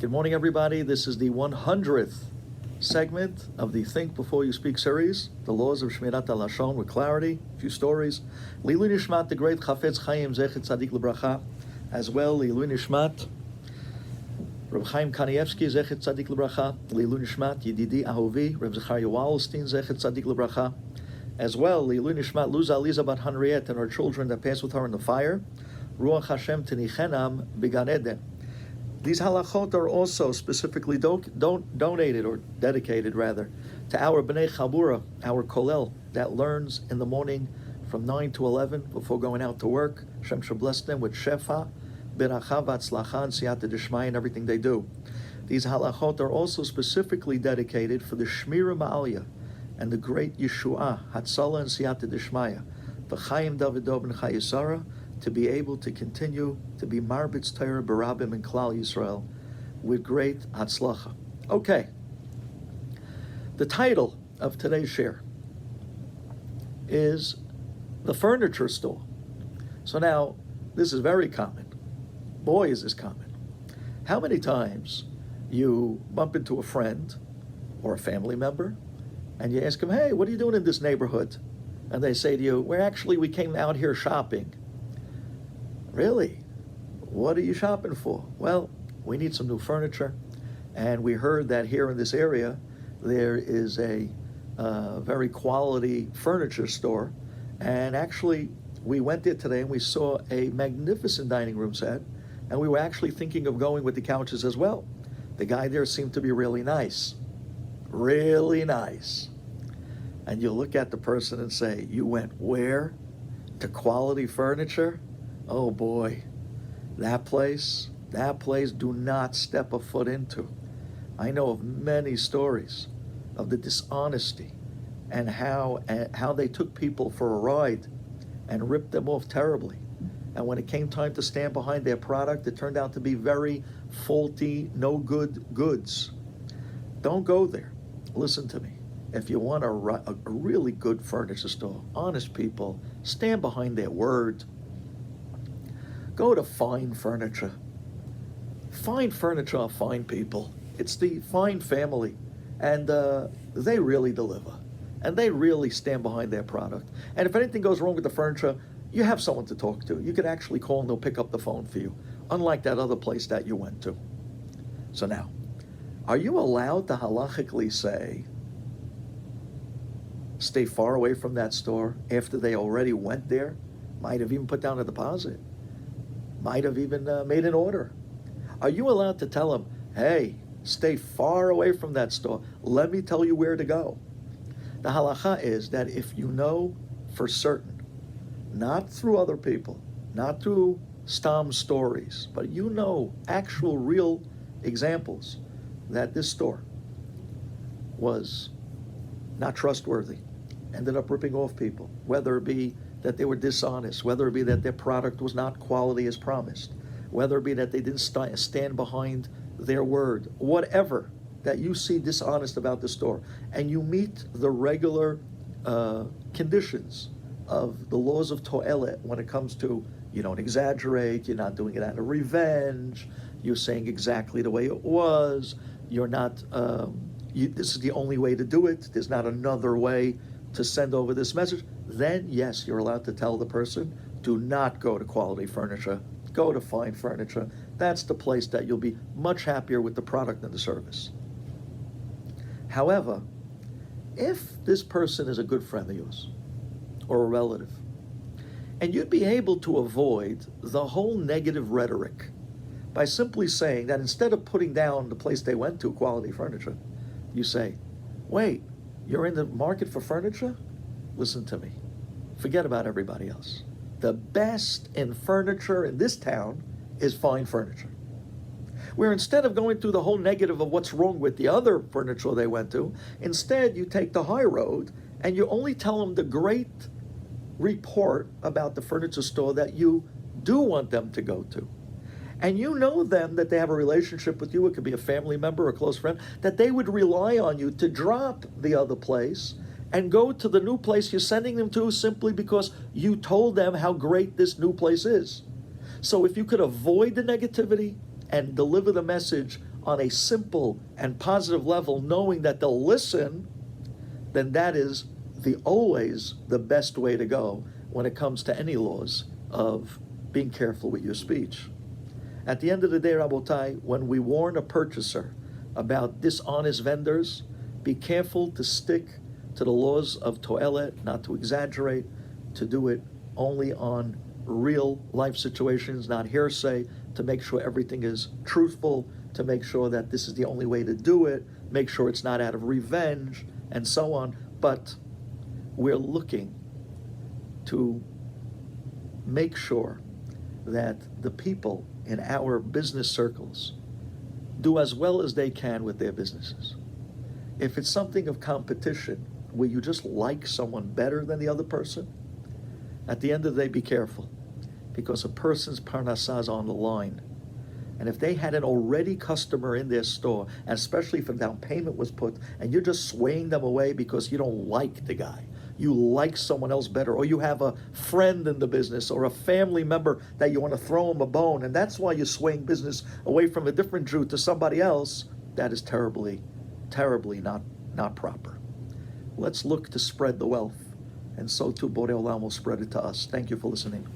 Good morning, everybody. This is the 100th segment of the Think Before You Speak series, the laws of Shemirat Halashon with clarity, a few stories. Lilu Nishmat, the great Chafetz Chaim Zechet Tzadik L'Bracha, as well, Lilu Nishmat, Reb Chaim Kanievsky Zechet Tzadik L'Bracha, Lilu Nishmat, Yedidi Ahovi, Reb Zechariah Wallerstein Zechet Tzadik L'Bracha, as well, Lilu Nishmat, Luza Aliza Bat Henriette, and her children that passed with her in the fire, Ruach Hashem Tenichenam B'Gan Eden. These halachot are also specifically donated, or dedicated rather, to our B'nai Chabura, our Kolel, that learns in the morning from 9 to 11 before going out to work. Shem should bless them with Shefa, Beracha, Vatzlacha, and Siyata D'Shmai, and everything they do. These halachot are also specifically dedicated for the Shmira Ma'alya and the great Yeshua, Hatzala, and Siyata D'Shmaya, V'chaim Davido ben Chayesara, to be able to continue to be Marbitz Torah Barabim and Klal Yisrael with great Hatzlacha. Okay. The title of today's share is The Furniture Store. So now, this is very common. Boy, is this common. How many times you bump into a friend or a family member and you ask them, hey, what are you doing in this neighborhood? And they say to you, we came out here shopping. Really? What are you shopping for? Well, we need some new furniture, and we heard that here in this area there is a very quality furniture store, and actually we went there today and we saw a magnificent dining room set, and we were actually thinking of going with the couches as well. The guy there seemed to be really nice. Really nice. And you look at the person and say, you went where? To Quality Furniture? Oh boy, that place, do not step a foot into. I know of many stories of the dishonesty and how they took people for a ride and ripped them off terribly. And when it came time to stand behind their product, it turned out to be very faulty, no good goods. Don't go there. Listen to me. If you want a really good furniture store, honest people, stand behind their word. Go to Fine Furniture. Fine Furniture are fine people. It's the Fine family. And they really deliver. And they really stand behind their product. And if anything goes wrong with the furniture, you have someone to talk to. You could actually call and they'll pick up the phone for you, unlike that other place that you went to. So now, are you allowed to halachically say, stay far away from that store after they already went there? Might have even put down a deposit. Might have even made an order. Are you allowed to tell them, hey, stay far away from that store. Let me tell you where to go. The halacha is that if you know for certain, not through other people, not through stam stories, but you know actual real examples that this store was not trustworthy, ended up ripping off people, whether it be that they were dishonest, whether it be that their product was not quality as promised, whether it be that they didn't stand behind their word, whatever that you see dishonest about the store, and you meet the regular conditions of the laws of To'elet when it comes to, you don't exaggerate, you're not doing it out of revenge, you're saying exactly the way it was, you're not, this is the only way to do it, there's not another way to send over this message, then yes, you're allowed to tell the person, do not go to Quality Furniture, go to Fine Furniture. That's the place that you'll be much happier with the product and the service. However, if this person is a good friend of yours or a relative, and you'd be able to avoid the whole negative rhetoric by simply saying that instead of putting down the place they went to, Quality Furniture, you say, wait, you're in the market for furniture? Listen to me. Forget about everybody else. The best in furniture in this town is Fine Furniture. Where instead of going through the whole negative of what's wrong with the other furniture they went to, instead you take the high road and you only tell them the great report about the furniture store that you do want them to go to. And you know them, that they have a relationship with you, it could be a family member or a close friend, that they would rely on you to drop the other place and go to the new place you're sending them to simply because you told them how great this new place is. So if you could avoid the negativity and deliver the message on a simple and positive level, knowing that they'll listen, then that is always the best way to go when it comes to any laws of being careful with your speech. At the end of the day, Rabotai, when we warn a purchaser about dishonest vendors, be careful to stick to the laws of To'elet, not to exaggerate, to do it only on real life situations, not hearsay, to make sure everything is truthful, to make sure that this is the only way to do it, make sure it's not out of revenge, and so on. But we're looking to make sure that the people in our business circles do as well as they can with their businesses. If it's something of competition where you just like someone better than the other person, at the end of the day, be careful, because a person's parnassah is on the line. And if they had an already customer in their store, and especially if a down payment was put, and you're just swaying them away because you don't like the guy, you like someone else better, or you have a friend in the business or a family member that you want to throw him a bone, and that's why you're swaying business away from a different Jew to somebody else, that is terribly, terribly not proper. Let's look to spread the wealth, and so too Borei Olam will spread it to us. Thank you for listening.